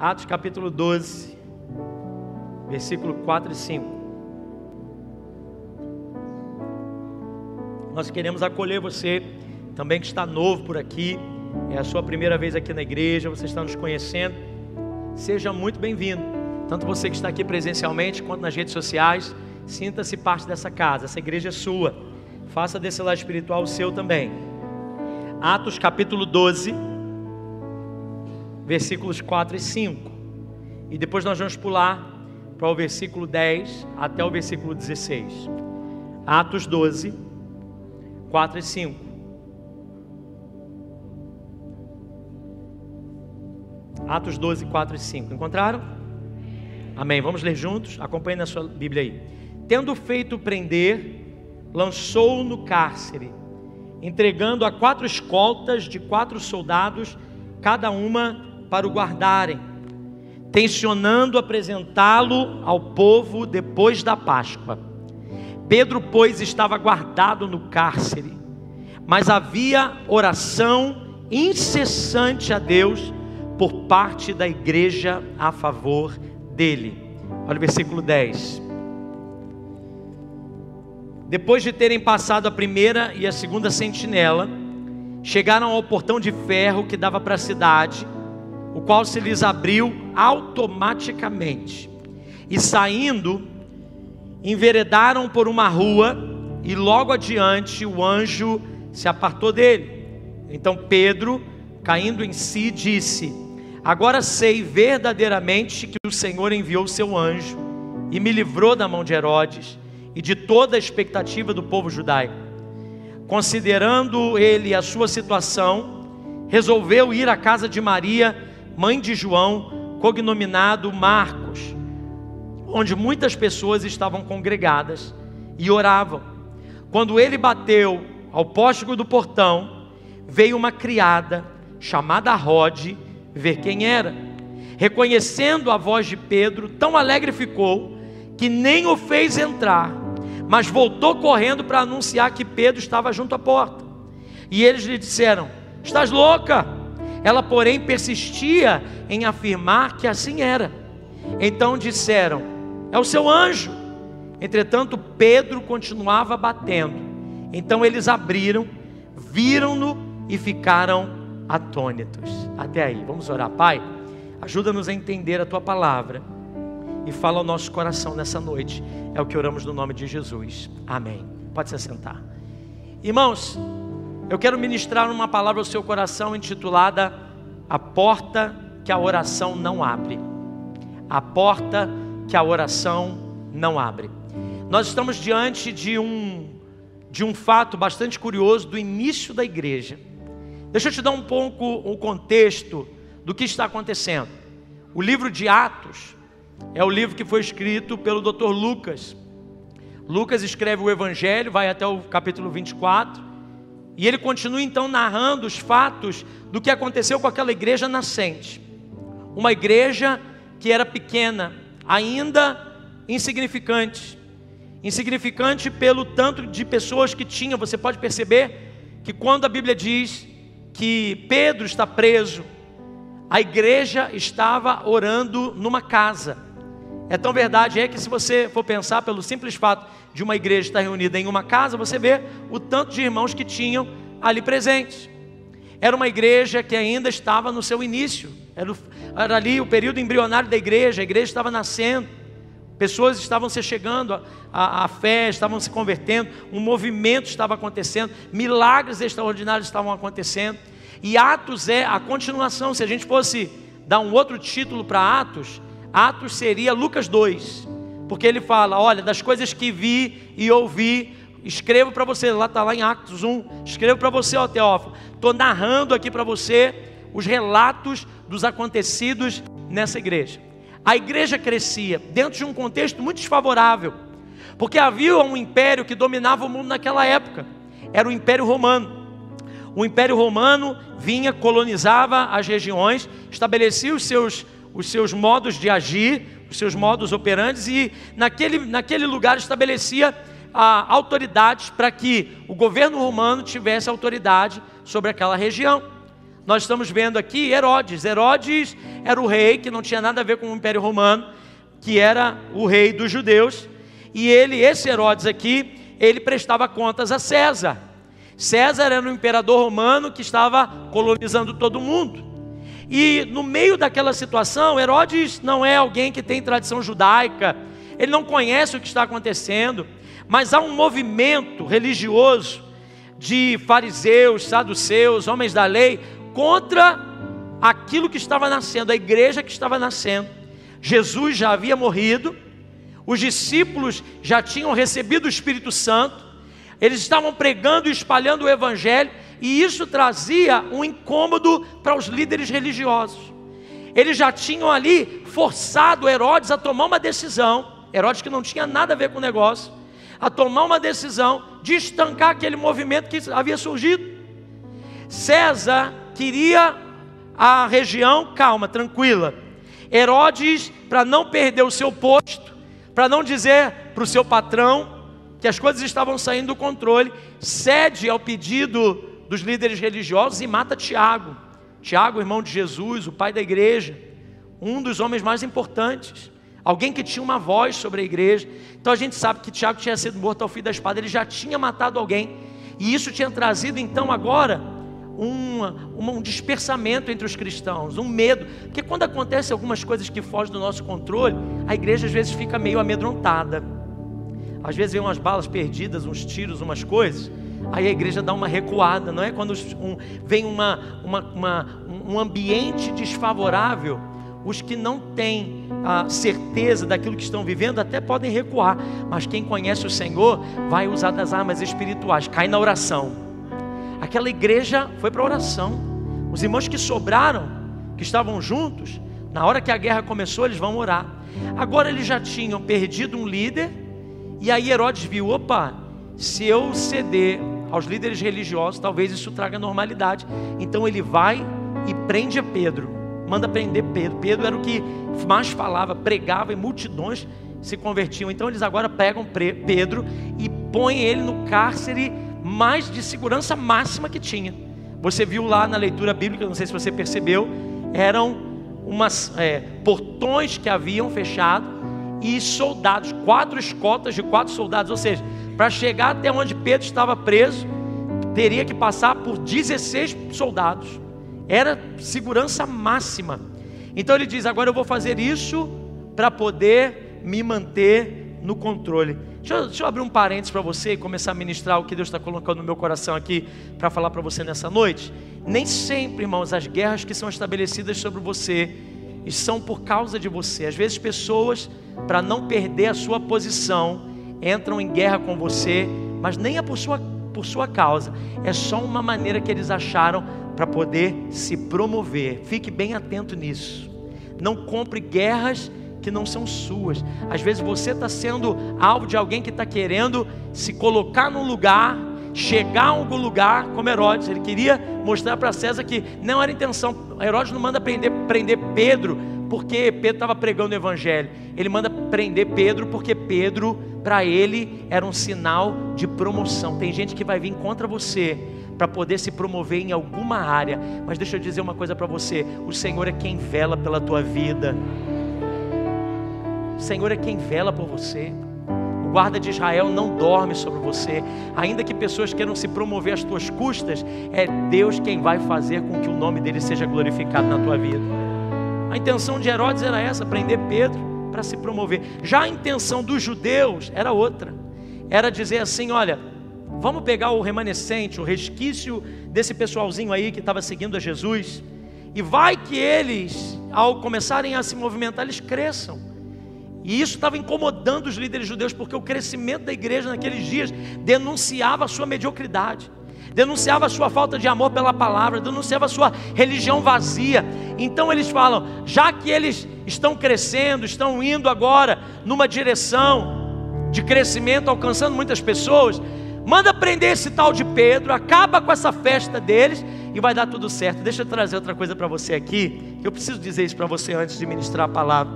Atos capítulo 12, versículo 4 e 5. Nós queremos acolher você também que está novo por aqui, é a sua primeira vez aqui na igreja, você está nos conhecendo, seja muito bem-vindo, tanto você que está aqui presencialmente, quanto nas redes sociais, sinta-se parte dessa casa, essa igreja é sua, faça desse lar espiritual o seu também. Atos capítulo 12, versículos 4 e 5, e depois nós vamos pular para o versículo 10 até o versículo 16, Atos 12, 4 e 5. Atos 12, 4 e 5. Encontraram? Amém. Vamos ler juntos? Acompanhe na sua Bíblia aí. Tendo feito prender, lançou-o no cárcere, entregando a 4 escoltas de 4 soldados, cada uma para o guardarem, tencionando apresentá-lo ao povo depois da Páscoa. Pedro, pois, estava guardado no cárcere, mas havia oração incessante a Deus por parte da igreja a favor dele. Olha o versículo 10. Depois de terem passado a primeira e a segunda sentinela, chegaram ao portão de ferro que dava para a cidade, o qual se lhes abriu automaticamente, e saindo, enveredaram por uma rua, e logo adiante o anjo se apartou dele. Então Pedro, caindo em si, disse: agora sei verdadeiramente que o Senhor enviou o seu anjo e me livrou da mão de Herodes e de toda a expectativa do povo judaico. Considerando ele a sua situação, resolveu ir à casa de Maria, mãe de João, cognominado Marcos, onde muitas pessoas estavam congregadas e oravam. Quando ele bateu ao pórtico do portão, veio uma criada chamada Rode ver quem era. Reconhecendo a voz de Pedro, tão alegre ficou que nem o fez entrar, mas voltou correndo para anunciar que Pedro estava junto à porta. E eles lhe disseram: estás louca? Ela, porém, persistia em afirmar que assim era. Então disseram: é o seu anjo. Entretanto Pedro continuava batendo. Então eles abriram, viram-no e ficaram atônitos. Até aí, vamos orar. Pai, ajuda-nos a entender a tua palavra e fala ao nosso coração nessa noite. É o que oramos no nome de Jesus. Amém. Pode se assentar. Irmãos, eu quero ministrar uma palavra ao seu coração intitulada: a porta que a oração não abre. A porta que a oração não abre. Nós estamos diante de um fato bastante curioso do início da igreja. Deixa eu te dar um pouco o contexto do que está acontecendo. O livro de Atos é o livro que foi escrito pelo Dr. Lucas. Lucas escreve o Evangelho, vai até o capítulo 24, e ele continua então narrando os fatos do que aconteceu com aquela igreja nascente. Uma igreja que era pequena, ainda insignificante. Insignificante pelo tanto de pessoas que tinha. Você pode perceber que quando a Bíblia diz que Pedro está preso, a igreja estava orando numa casa. É tão verdade é que, se você for pensar pelo simples fato de uma igreja estar reunida em uma casa, você vê o tanto de irmãos que tinham ali presentes. Era uma igreja que ainda estava no seu início, era ali o período embrionário da igreja. A igreja estava nascendo, pessoas estavam se chegando à fé, estavam se convertendo, um movimento estava acontecendo, milagres extraordinários estavam acontecendo. E Atos é a continuação. Se a gente fosse dar um outro título para Atos, Atos seria Lucas 2, porque ele fala: olha, das coisas que vi e ouvi, escrevo para você. Lá está lá em Atos 1, escrevo para você, ó Teófilo, estou narrando aqui para você os relatos dos acontecidos nessa igreja. A igreja crescia dentro de um contexto muito desfavorável, porque havia um império que dominava o mundo naquela época. Era o Império Romano. O Império Romano vinha, colonizava as regiões, estabelecia os seus modos de agir, os seus modos operantes, e naquele lugar estabelecia autoridades para que o governo romano tivesse autoridade sobre aquela região. nós estamos vendo aqui Herodes. Herodes era o rei que não tinha nada a ver com o Império Romano, que era o rei dos judeus. E esse Herodes aqui, ele prestava contas a César. César era um imperador romano que estava colonizando todo mundo. E no meio daquela situação, Herodes não é alguém que tem tradição judaica, ele não conhece o que está acontecendo, mas há um movimento religioso de fariseus, saduceus, homens da lei, contra aquilo que estava nascendo, a igreja que estava nascendo. Jesus já havia morrido, os discípulos já tinham recebido o Espírito Santo, eles estavam pregando e espalhando o Evangelho, e isso trazia um incômodo para os líderes religiosos. Eles já tinham ali forçado Herodes a tomar uma decisão, Herodes que não tinha nada a ver com o negócio, a tomar uma decisão de estancar aquele movimento que havia surgido. César queria a região calma, tranquila. Herodes, para não perder o seu posto, para não dizer para o seu patrão que as coisas estavam saindo do controle, cede ao pedido dos líderes religiosos e mata Tiago. Tiago, irmão de Jesus, o pai da igreja, um dos homens mais importantes, alguém que tinha uma voz sobre a igreja. Então a gente sabe que Tiago tinha sido morto ao fio da espada, ele já tinha matado alguém, e isso tinha trazido então agora um dispersamento entre os cristãos, um medo, porque quando acontecem algumas coisas que fogem do nosso controle, a igreja às vezes fica meio amedrontada, às vezes vem umas balas perdidas, uns tiros, umas coisas, aí a igreja dá uma recuada, não é? Quando vem um ambiente desfavorável, os que não têm a certeza daquilo que estão vivendo até podem recuar, mas quem conhece o Senhor vai usar das armas espirituais, cai na oração. Aquela igreja foi para a oração. Os irmãos que sobraram, que estavam juntos, na hora que a guerra começou, eles vão orar. Agora eles já tinham perdido um líder, e aí Herodes viu, opa, se eu ceder aos líderes religiosos, talvez isso traga normalidade. Então ele vai e prende Pedro, manda prender Pedro. Pedro era o que mais falava, pregava, e multidões se convertiam. Então eles agora pegam Pedro e põem ele no cárcere mais de segurança máxima que tinha. Você viu lá na leitura bíblica, não sei se você percebeu, eram umas portões que haviam fechado, e soldados, 4 escoltas de 4 soldados, ou seja, para chegar até onde Pedro estava preso, teria que passar por 16 soldados, era segurança máxima. Então ele diz, agora eu vou fazer isso para poder me manter no controle. Deixa eu abrir um parênteses para você e começar a ministrar o que Deus está colocando no meu coração aqui para falar para você nessa noite. Nem sempre, irmãos, as guerras que são estabelecidas sobre você são por causa de você. Às vezes pessoas, para não perder a sua posição, entram em guerra com você, mas nem é por sua causa, é só uma maneira que eles acharam para poder se promover. Fique bem atento nisso. Não compre guerras que não são suas. Às vezes você está sendo alvo de alguém que está querendo se colocar num lugar, chegar a algum lugar, como Herodes. Ele queria mostrar para César que não era intenção. Herodes não manda prender Pedro porque Pedro estava pregando o evangelho. Ele manda prender Pedro porque Pedro, para ele, era um sinal de promoção. Tem gente que vai vir contra você para poder se promover em alguma área, mas deixa eu dizer uma coisa para você: o Senhor é quem vela pela tua vida. O Senhor é quem vela por você. O guarda de Israel não dorme sobre você. Ainda que pessoas queiram se promover às tuas custas, é Deus quem vai fazer com que o nome dele seja glorificado na tua vida. A intenção de Herodes era essa, prender Pedro para se promover. Já a intenção dos judeus era outra. Era dizer assim, olha, vamos pegar o remanescente, o resquício desse pessoalzinho aí que estava seguindo a Jesus, e vai que eles, ao começarem a se movimentar, eles cresçam. E isso estava incomodando os líderes judeus, porque o crescimento da igreja naqueles dias denunciava a sua mediocridade, denunciava a sua falta de amor pela palavra, denunciava a sua religião vazia. Então eles falam, já que eles estão crescendo, estão indo agora numa direção de crescimento, alcançando muitas pessoas, manda prender esse tal de Pedro, acaba com essa festa deles e vai dar tudo certo. Deixa eu trazer outra coisa para você aqui, eu preciso dizer isso para você antes de ministrar a palavra.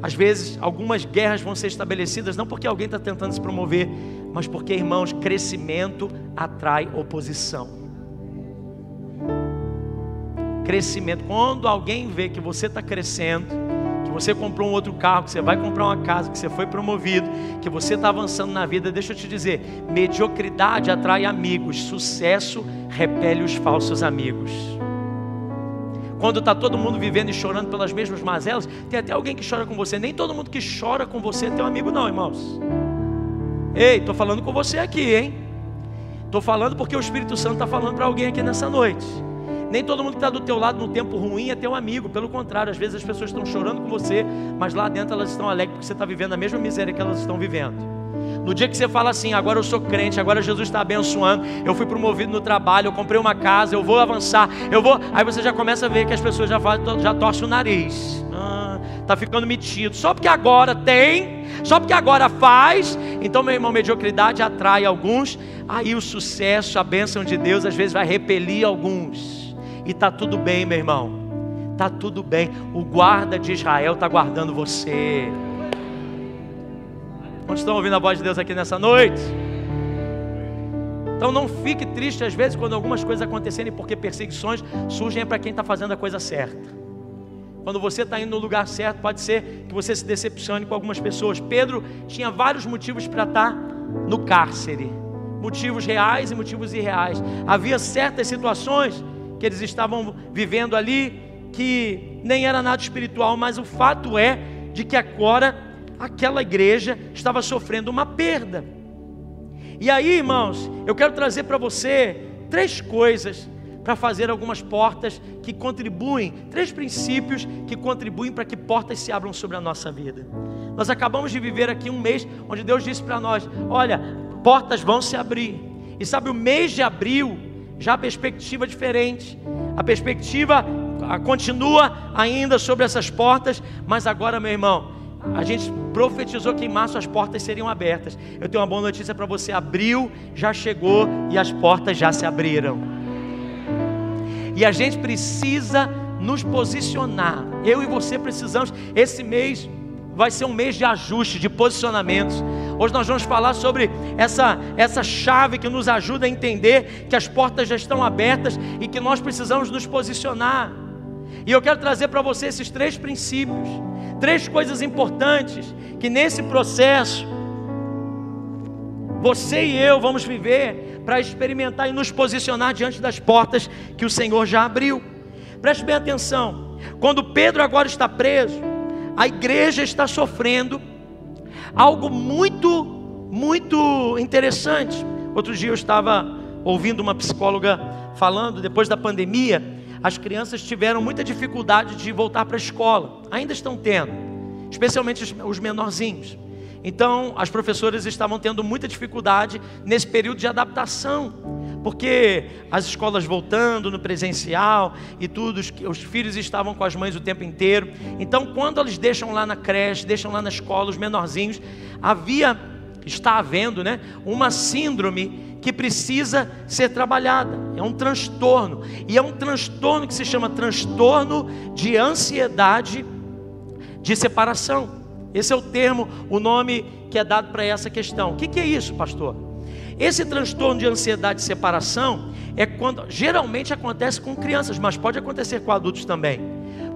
Às vezes, algumas guerras vão ser estabelecidas, não porque alguém está tentando se promover, mas porque, irmãos, crescimento atrai oposição. crescimento. Quando alguém vê que você está crescendo, que você comprou um outro carro, que você vai comprar uma casa, que você foi promovido, que você está avançando na vida, deixa eu te dizer, mediocridade atrai amigos, sucesso repele os falsos amigos. Quando está todo mundo vivendo e chorando pelas mesmas mazelas, tem até alguém que chora com você. Nem todo mundo que chora com você é teu amigo não, irmãos. Ei, estou falando com você aqui, hein? Estou falando porque o Espírito Santo está falando para alguém aqui nessa noite. Nem todo mundo que está do teu lado no tempo ruim é teu amigo. Pelo contrário, às vezes as pessoas estão chorando com você, mas lá dentro elas estão alegres porque você está vivendo a mesma miséria que elas estão vivendo. No dia que você fala assim, agora eu sou crente, agora Jesus está abençoando, eu fui promovido no trabalho, eu comprei uma casa, eu vou avançar, aí você já começa a ver que as pessoas já torcem o nariz, está ficando metido, só porque agora tem, só porque agora faz. Então, meu irmão, mediocridade atrai alguns, aí o sucesso, a bênção de Deus às vezes vai repelir alguns, e está tudo bem, meu irmão, está tudo bem. O guarda de Israel está guardando você. Quantos estão ouvindo a voz de Deus aqui nessa noite? Então não fique triste às vezes quando algumas coisas acontecerem, porque perseguições surgem para quem está fazendo a coisa certa. Quando você está indo no lugar certo, pode ser que você se decepcione com algumas pessoas. Pedro tinha vários motivos para estar no cárcere, motivos reais e motivos irreais. Havia certas situações que eles estavam vivendo ali que nem era nada espiritual, mas o fato é de que agora aquela igreja estava sofrendo uma perda. E aí, irmãos, eu quero trazer para você 3 coisas para fazer algumas portas que contribuem, 3 princípios que contribuem para que portas se abram sobre a nossa vida. Nós acabamos de viver aqui um mês onde Deus disse para nós, olha, portas vão se abrir. E sabe, o mês de abril, já a perspectiva é diferente. A perspectiva continua ainda sobre essas portas, mas agora, meu irmão, a gente profetizou que em março as portas seriam abertas. Eu tenho uma boa notícia para você, abril já chegou e as portas já se abriram. E a gente precisa nos posicionar. Eu e você precisamos. Esse mês vai ser um mês de ajuste, de posicionamentos. Hoje nós vamos falar sobre essa chave que nos ajuda a entender que as portas já estão abertas e que nós precisamos nos posicionar. E eu quero trazer para você esses 3 princípios, 3 coisas importantes que nesse processo você e eu vamos viver para experimentar e nos posicionar diante das portas que o Senhor já abriu. Preste bem atenção. Quando Pedro agora está preso, a igreja está sofrendo algo muito, muito interessante. Outro dia eu estava ouvindo uma psicóloga falando, depois da pandemia, as crianças tiveram muita dificuldade de voltar para a escola. Ainda estão tendo, especialmente os menorzinhos. Então, as professoras estavam tendo muita dificuldade nesse período de adaptação, porque as escolas voltando no presencial e tudo, os filhos estavam com as mães o tempo inteiro. Então, quando eles deixam lá na creche, deixam lá na escola, os menorzinhos, está havendo, né, uma síndrome que precisa ser trabalhada. É um transtorno, e é um transtorno que se chama transtorno de ansiedade de separação. Esse é o termo, o nome que é dado para essa questão. O que é isso, pastor? Esse transtorno de ansiedade de separação é quando, geralmente acontece com crianças, mas pode acontecer com adultos também.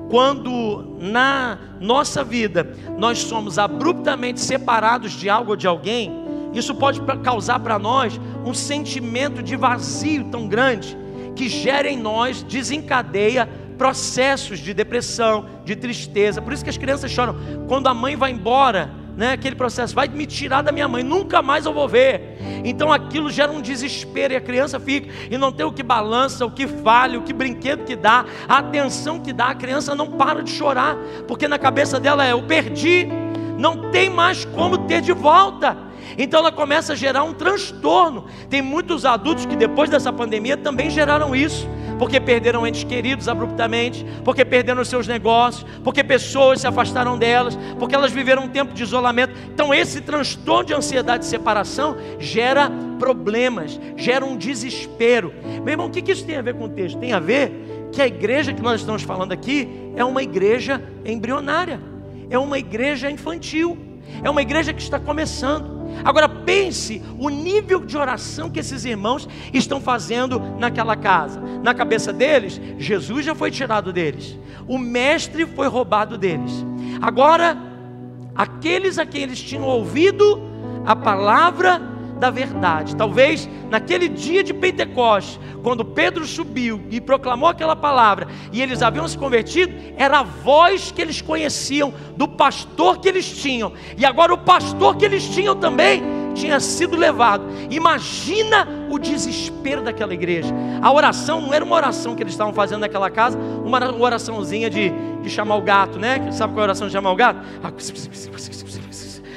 Quando na nossa vida nós somos abruptamente separados de algo ou de alguém, isso pode causar para nós um sentimento de vazio tão grande, que gera em nós, desencadeia processos de depressão, de tristeza. Por isso que as crianças choram quando a mãe vai embora, né? Aquele processo, vai me tirar da minha mãe, nunca mais eu vou ver. Então aquilo gera um desespero, e a criança fica, e não tem o que balança, o que falha, o que brinquedo que dá, a atenção que dá. A criança não para de chorar, porque na cabeça dela eu perdi, não tem mais como ter de volta. Então ela começa a gerar um transtorno. Tem muitos adultos que depois dessa pandemia também geraram isso, porque perderam entes queridos abruptamente, porque perderam os seus negócios, porque pessoas se afastaram delas, porque elas viveram um tempo de isolamento. Então esse transtorno de ansiedade de separação gera problemas, gera um desespero. Meu irmão, o que isso tem a ver com o texto? Tem a ver que a igreja que nós estamos falando aqui é uma igreja embrionária, é uma igreja infantil, é uma igreja que está começando. Agora pense o nível de oração que esses irmãos estão fazendo naquela casa. Na cabeça deles, Jesus já foi tirado deles, o mestre foi roubado deles. Agora, aqueles a quem eles tinham ouvido a palavra da verdade, talvez naquele dia de Pentecostes, quando Pedro subiu e proclamou aquela palavra, e eles haviam se convertido, era a voz que eles conheciam do pastor que eles tinham, e agora o pastor que eles tinham também tinha sido levado. Imagina o desespero daquela igreja. A oração não era uma oração que eles estavam fazendo naquela casa, uma oraçãozinha de chamar o gato, né? Sabe qual é a oração de chamar o gato?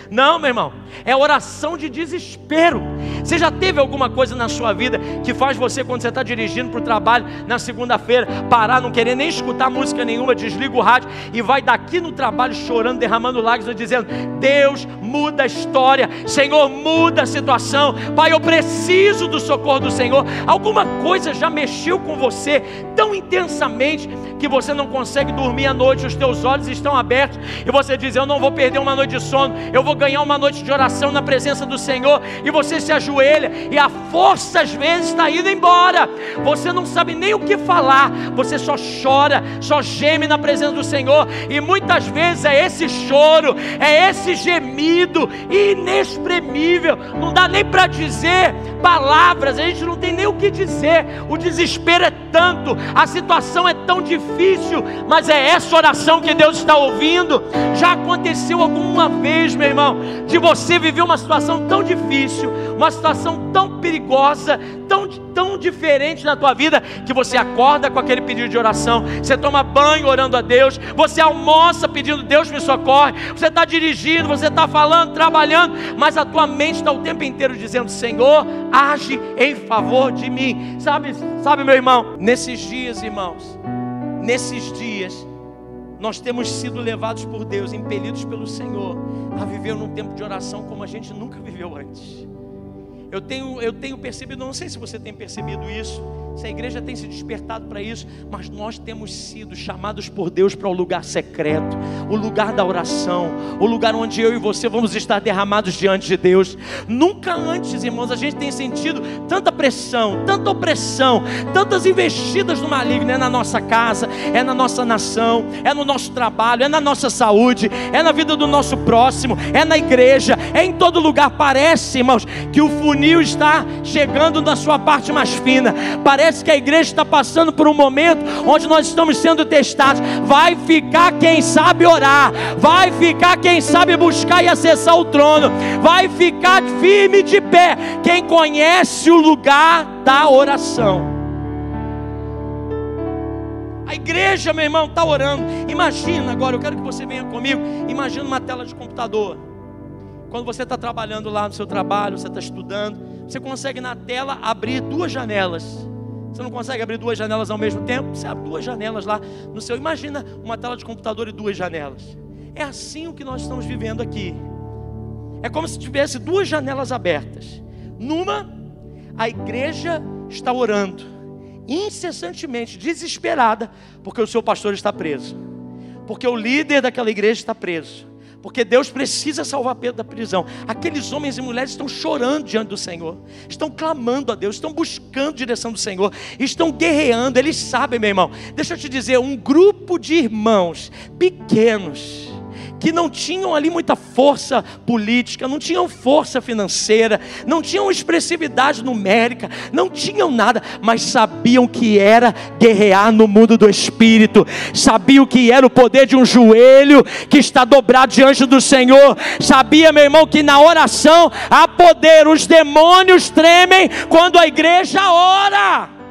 Não, meu irmão, é oração de desespero. Você já teve alguma coisa na sua vida que faz você, quando você está dirigindo para o trabalho na segunda-feira, parar, não querer nem escutar música nenhuma, desliga o rádio e vai daqui no trabalho chorando, derramando lágrimas, dizendo: Deus, muda a história, Senhor, muda a situação, Pai, eu preciso do socorro do Senhor. Alguma coisa já mexeu com você tão intensamente que você não consegue dormir à noite, os teus olhos estão abertos e você diz: eu não vou perder uma noite de sono, eu vou ganhar uma noite de oração na presença do Senhor. E você se ajoelha e a força às vezes está indo embora, você não sabe nem o que falar, você só chora, só geme na presença do Senhor. E muitas vezes é esse choro, é esse gemido inexprimível, não dá nem para dizer palavras, a gente não tem nem o que dizer, o desespero é tanto, a situação é tão difícil, mas é essa oração que Deus está ouvindo. Já aconteceu alguma vez, meu irmão, de você viver uma situação tão difícil, uma situação tão perigosa, tão diferente na tua vida, que você acorda com aquele pedido de oração, você toma banho orando a Deus, você almoça pedindo: Deus me socorre, você está dirigindo, você está falando, trabalhando, mas a tua mente está o tempo inteiro dizendo: Senhor, age em favor de mim. Sabe meu irmão, nesses dias, irmãos, nesses dias nós temos sido levados por Deus, impelidos pelo Senhor a viver num tempo de oração como a gente nunca viveu antes. Eu tenho percebido, não sei se você tem percebido isso, se a igreja tem se despertado para isso, mas nós temos sido chamados por Deus para o lugar secreto, o lugar da oração, o lugar onde eu e você vamos estar derramados diante de Deus. Nunca antes, irmãos, a gente tem sentido tanta pressão, tanta opressão, tantas investidas do maligno. É na nossa casa, é na nossa nação, é no nosso trabalho, é na nossa saúde, é na vida do nosso próximo, é na igreja, é em todo lugar. Parece, irmãos, que o funil está chegando na sua parte mais fina. Parece que a igreja está passando por um momento onde nós estamos sendo testados. Vai ficar quem sabe orar, vai ficar quem sabe buscar e acessar o trono, vai ficar firme de pé quem conhece o lugar da oração. A igreja, meu irmão, está orando. Imagina agora, eu quero que você venha comigo. Imagina uma tela de computador. Quando você está trabalhando lá no seu trabalho, você está estudando, você consegue na tela abrir duas janelas. Você não consegue abrir duas janelas ao mesmo tempo? Você abre duas janelas lá no seu. Imagina uma tela de computador e duas janelas. É assim o que nós estamos vivendo aqui. É como se tivesse duas janelas abertas. Numa, a igreja está orando incessantemente, desesperada, porque o seu pastor está preso, porque o líder daquela igreja está preso, porque Deus precisa salvar Pedro da prisão. Aqueles homens e mulheres estão chorando diante do Senhor, estão clamando a Deus, estão buscando a direção do Senhor, estão guerreando. Eles sabem, meu irmão, deixa eu te dizer, um grupo de irmãos pequenos, que não tinham ali muita força política, não tinham força financeira, não tinham expressividade numérica, não tinham nada, mas sabiam que era guerrear no mundo do Espírito, sabiam que era o poder de um joelho que está dobrado diante do Senhor. Sabia, meu irmão, que na oração há poder. Os demônios tremem quando a igreja ora.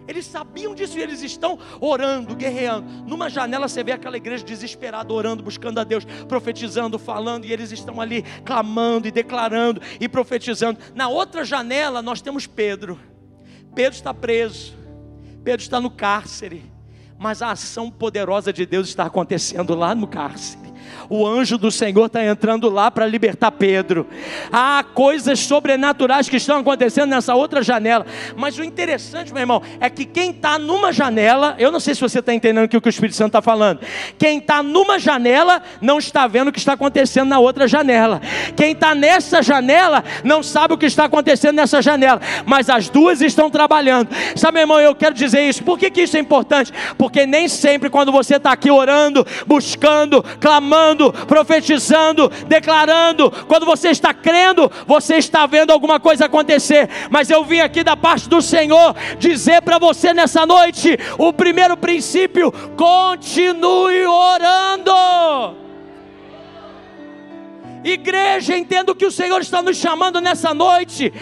Eles sabiam disso e eles estão orando, guerreando. Numa janela você vê aquela igreja desesperada, orando, buscando a Deus, profetizando, falando, e eles estão ali clamando e declarando e profetizando. Na outra janela nós temos Pedro. Pedro está preso, Pedro está no cárcere, mas a ação poderosa de Deus está acontecendo lá no cárcere. O anjo do Senhor está entrando lá para libertar Pedro. Há coisas sobrenaturais que estão acontecendo nessa outra janela. Mas o interessante, meu irmão, é que quem está numa janela, eu não sei se você está entendendo o que o Espírito Santo está falando. Quem está numa janela não está vendo o que está acontecendo na outra janela. Quem está nessa janela não sabe o que está acontecendo nessa janela. Mas as duas estão trabalhando. Sabe, meu irmão, eu quero dizer isso. Por que isso é importante? Porque nem sempre quando você está aqui orando, buscando, clamando, profetizando, declarando, quando você está crendo, você está vendo alguma coisa acontecer. Mas eu vim aqui da parte do Senhor dizer para você nessa noite, o primeiro princípio: continue orando. Igreja, entenda o que o Senhor está nos chamando nessa noite.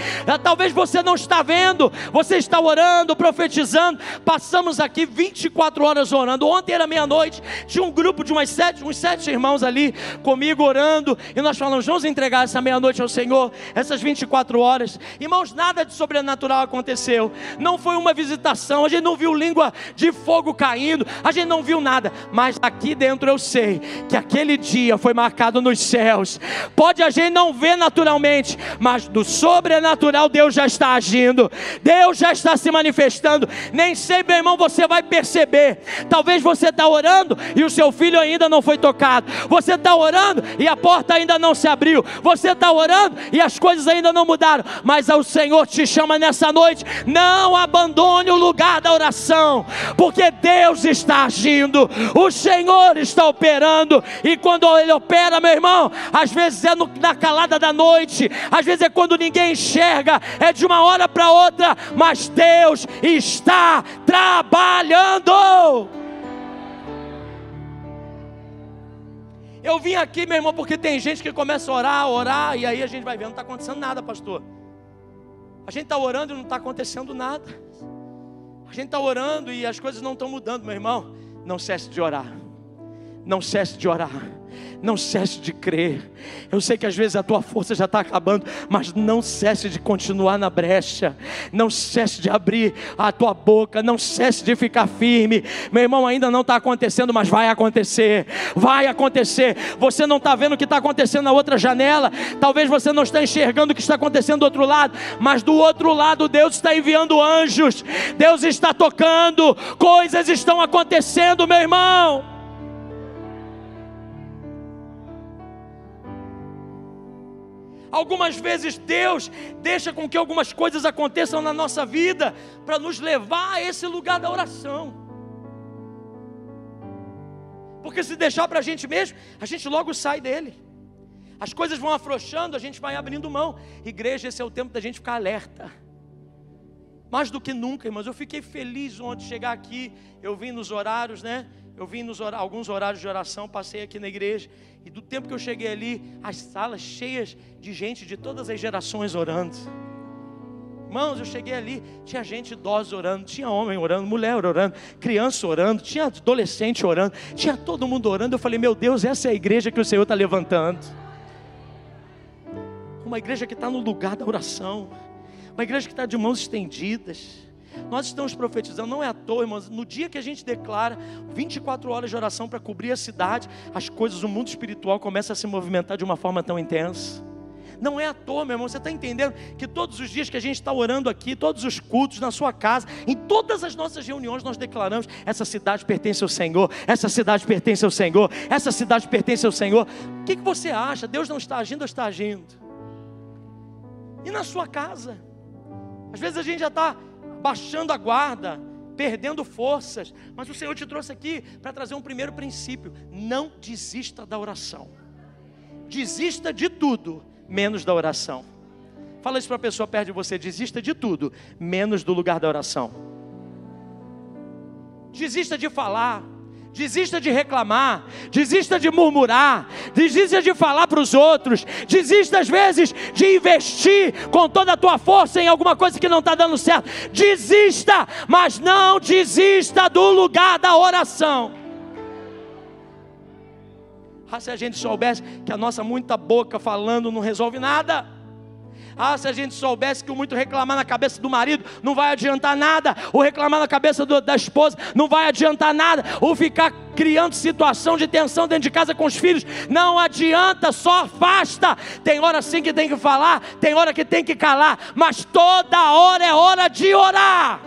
Talvez você não está vendo, você está orando, profetizando. Passamos aqui 24 horas orando. Ontem era meia-noite, tinha um grupo de uns sete irmãos ali comigo orando, e nós falamos: vamos entregar essa meia-noite ao Senhor, essas 24 horas. Irmãos, nada de sobrenatural aconteceu. Não foi uma visitação, a gente não viu língua de fogo caindo, a gente não viu nada. Mas aqui dentro eu sei que aquele dia foi marcado nos céus. Pode a gente não ver naturalmente, mas do sobrenatural Deus já está agindo, Deus já está se manifestando. Nem sempre, meu irmão, você vai perceber. Talvez você está orando e o seu filho ainda não foi tocado. Você está orando e a porta ainda não se abriu. Você está orando e as coisas ainda não mudaram. Mas o Senhor te chama nessa noite: não abandone o lugar da oração, porque Deus está agindo, o Senhor está operando. E quando Ele opera, meu irmão, às vezes é na calada da noite, às vezes é quando ninguém enxerga, é de uma hora para outra, mas Deus está trabalhando. Eu vim aqui, meu irmão, porque tem gente que começa a orar, e aí a gente vai ver: não está acontecendo nada, pastor. A gente está orando e não está acontecendo nada. A gente está orando e as coisas não estão mudando, meu irmão. Não cesse de orar. Não cesse de orar. Não cesse de crer. Eu sei que às vezes a tua força já está acabando, mas não cesse de continuar na brecha. Não cesse de abrir a tua boca. Não cesse de ficar firme. Meu irmão, ainda não está acontecendo, mas vai acontecer. Vai acontecer. Você não está vendo o que está acontecendo na outra janela. Talvez você não está enxergando o que está acontecendo do outro lado, mas do outro lado Deus está enviando anjos. Deus está tocando. Coisas estão acontecendo, meu irmão. Algumas vezes Deus deixa com que algumas coisas aconteçam na nossa vida para nos levar a esse lugar da oração. Porque se deixar para a gente mesmo, a gente logo sai dele. As coisas vão afrouxando, a gente vai abrindo mão. Igreja, esse é o tempo da gente ficar alerta. Mais do que nunca, irmãos. Eu fiquei feliz ontem de chegar aqui. Eu vim nos horários, né? Eu vim nos alguns horários de oração, passei aqui na igreja, e do tempo que eu cheguei ali, as salas cheias de gente de todas as gerações orando. Irmãos, eu cheguei ali, tinha gente idosa orando, tinha homem orando, mulher orando, criança orando, tinha adolescente orando, tinha todo mundo orando. Eu falei: meu Deus, essa é a igreja que o Senhor está levantando. Uma igreja que está no lugar da oração, uma igreja que está de mãos estendidas. Nós estamos profetizando, não é à toa, irmãos. No dia que a gente declara 24 horas de oração para cobrir a cidade, as coisas do mundo espiritual começam a se movimentar de uma forma tão intensa. Não é à toa, meu irmão. Você está entendendo que todos os dias que a gente está orando aqui, todos os cultos, na sua casa, em todas as nossas reuniões, nós declaramos: essa cidade pertence ao Senhor, essa cidade pertence ao Senhor, essa cidade pertence ao Senhor. O que você acha? Deus não está agindo ou está agindo? E na sua casa? Às vezes a gente já está baixando a guarda, perdendo forças, mas o Senhor te trouxe aqui para trazer um primeiro princípio: não desista da oração. Desista de tudo, menos da oração. Fala isso para a pessoa perto de você: desista de tudo, menos do lugar da oração. Desista de falar, desista de reclamar, desista de murmurar, desista de falar para os outros, desista às vezes de investir com toda a tua força em alguma coisa que não está dando certo. Desista, mas não desista do lugar da oração. Se a gente soubesse que a nossa muita boca falando não resolve nada. Se a gente soubesse que o muito reclamar na cabeça do marido não vai adiantar nada, o reclamar na cabeça da esposa não vai adiantar nada, o ficar criando situação de tensão dentro de casa com os filhos. Não adianta, só afasta. Tem hora sim que tem que falar, tem hora que tem que calar, mas toda hora é hora de orar.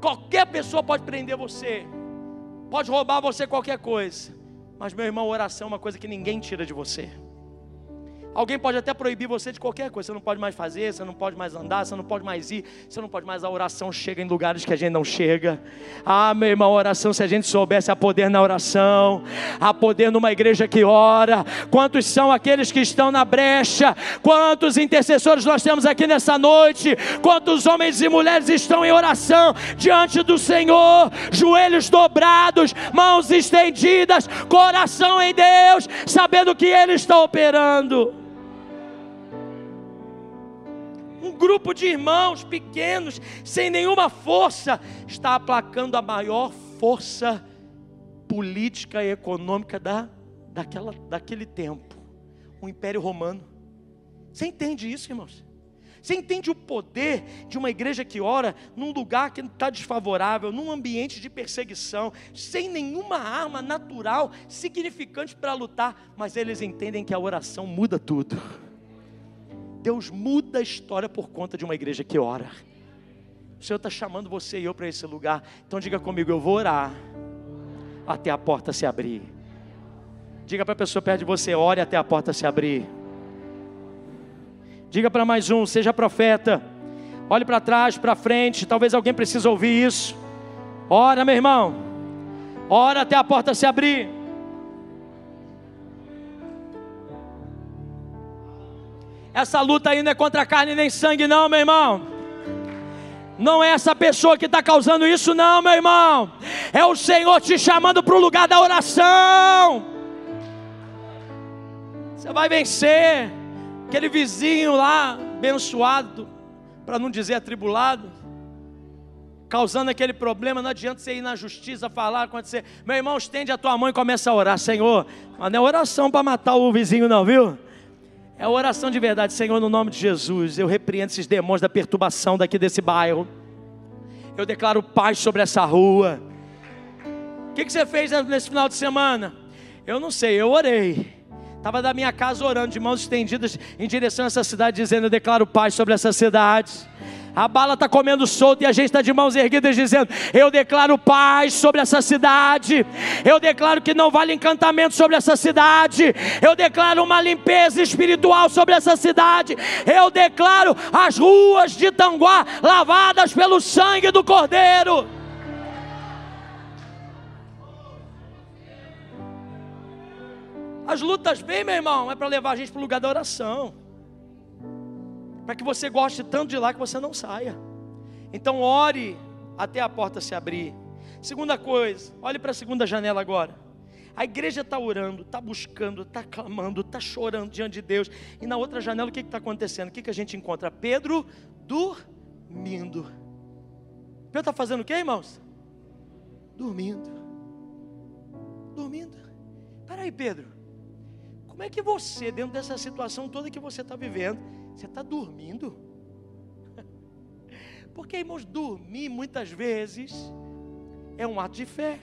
Qualquer pessoa pode prender você, pode roubar você qualquer coisa, mas meu irmão, oração é uma coisa que ninguém tira de você. Alguém pode até proibir você de qualquer coisa, você não pode mais fazer, você não pode mais andar, você não pode mais ir, você não pode mais. A oração chega em lugares que a gente não chega. Meu irmão, a oração, se a gente soubesse, há poder na oração, há poder numa igreja que ora. Quantos são aqueles que estão na brecha? Quantos intercessores nós temos aqui nessa noite? Quantos homens e mulheres estão em oração diante do Senhor, joelhos dobrados, mãos estendidas, coração em Deus, sabendo que Ele está operando? Um grupo de irmãos pequenos, sem nenhuma força, está aplacando a maior força política e econômica daquele tempo, o Império Romano. Você entende isso, irmãos? Você entende o poder de uma igreja que ora num lugar que está desfavorável, num ambiente de perseguição, sem nenhuma arma natural significante para lutar, mas eles entendem que a oração muda tudo. Deus muda a história por conta de uma igreja que ora. O Senhor está chamando você e eu para esse lugar. Então diga comigo, eu vou orar até a porta se abrir. Diga para a pessoa perto de você, ore até a porta se abrir. Diga para mais um, seja profeta. Olhe para trás, para frente, talvez alguém precise ouvir isso. Ora, meu irmão, ora até a porta se abrir. Essa luta aí não é contra carne nem sangue não, meu irmão. Não é essa pessoa que está causando isso não, meu irmão. É o Senhor te chamando para o lugar da oração. Você vai vencer. Aquele vizinho lá, abençoado, para não dizer atribulado, causando aquele problema, não adianta você ir na justiça falar, quando você, meu irmão, estende a tua mão e começa a orar, Senhor, mas não é oração para matar o vizinho não, viu? É oração de verdade. Senhor, no nome de Jesus, eu repreendo esses demônios da perturbação daqui desse bairro. Eu declaro paz sobre essa rua. O que você fez nesse final de semana? Eu não sei, eu orei. Estava da minha casa orando, de mãos estendidas em direção a essa cidade, dizendo, eu declaro paz sobre essa cidade. A bala está comendo solto e a gente está de mãos erguidas dizendo, eu declaro paz sobre essa cidade. Eu declaro que não vale encantamento sobre essa cidade. Eu declaro uma limpeza espiritual sobre essa cidade. Eu declaro as ruas de Tanguá lavadas pelo sangue do Cordeiro. As lutas vêm, meu irmão, é para levar a gente para o lugar da oração, para que você goste tanto de lá que você não saia. Então ore até a porta se abrir. Segunda coisa, olhe para a segunda janela agora. A igreja está orando, está buscando, está clamando, está chorando diante de Deus. E na outra janela o que está acontecendo? O que a gente encontra? Pedro dormindo. Pedro está fazendo o que, irmãos? Dormindo. Espera aí, Pedro. Como é que você, dentro dessa situação toda que você está vivendo, você está dormindo? Porque, irmãos, dormir muitas vezes é um ato de fé.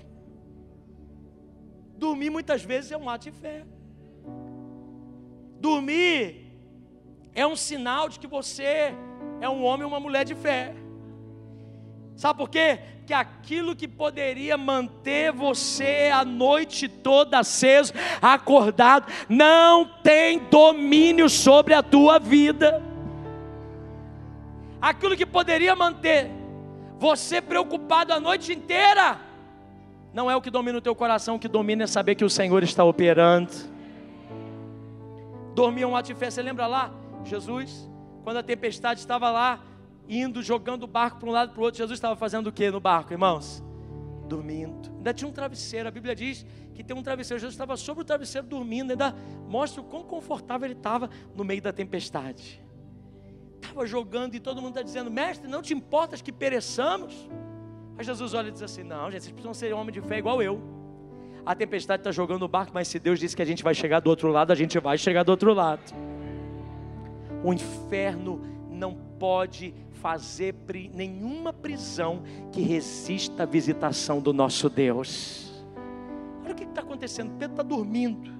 Dormir muitas vezes é um ato de fé. Dormir é um sinal de que você é um homem ou uma mulher de fé. Sabe por quê? Que aquilo que poderia manter você a noite toda aceso, acordado, não tem domínio sobre a tua vida. Aquilo que poderia manter você preocupado a noite inteira, não é o que domina o teu coração. O que domina é saber que o Senhor está operando. Dormir é um ato de fé. Você lembra lá? Jesus, quando a tempestade estava lá, indo, jogando o barco para um lado e para o outro, Jesus estava fazendo o que no barco, irmãos? Dormindo. Ainda tinha um travesseiro, a Bíblia diz que tem um travesseiro. Jesus estava sobre o travesseiro dormindo, ainda mostra o quão confortável ele estava no meio da tempestade. Estava jogando e todo mundo está dizendo, mestre, não te importas que pereçamos? Aí Jesus olha e diz assim, não gente, vocês precisam ser homem de fé igual eu. A tempestade está jogando o barco, mas se Deus disse que a gente vai chegar do outro lado, a gente vai chegar do outro lado. O inferno não pode fazer nenhuma prisão que resista à visitação do nosso Deus. Olha o que está acontecendo. Pedro está dormindo,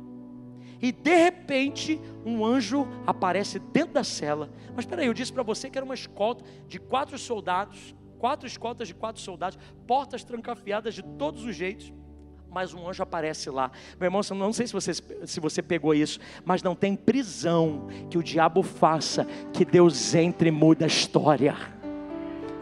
e de repente um anjo aparece dentro da cela. Mas espera aí, eu disse para você que era uma escolta de 4 soldados, 4 escoltas de 4 soldados, portas trancafiadas de todos os jeitos. Mas um anjo aparece lá. Meu irmão, eu não sei se você pegou isso, mas não tem prisão que o diabo faça que Deus entre e muda a história.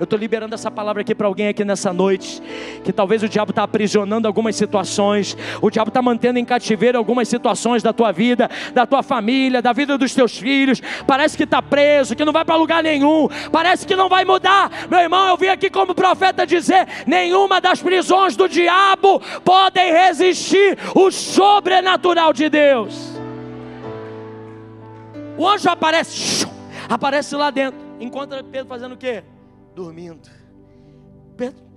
Eu estou liberando essa palavra aqui para alguém aqui nessa noite, que talvez o diabo está aprisionando algumas situações, o diabo está mantendo em cativeiro algumas situações da tua vida, da tua família, da vida dos teus filhos. Parece que está preso, que não vai para lugar nenhum, parece que não vai mudar. Meu irmão, eu vim aqui como profeta dizer: nenhuma das prisões do diabo podem resistir o sobrenatural de Deus. O anjo aparece lá dentro, encontra Pedro fazendo o quê? Dormindo.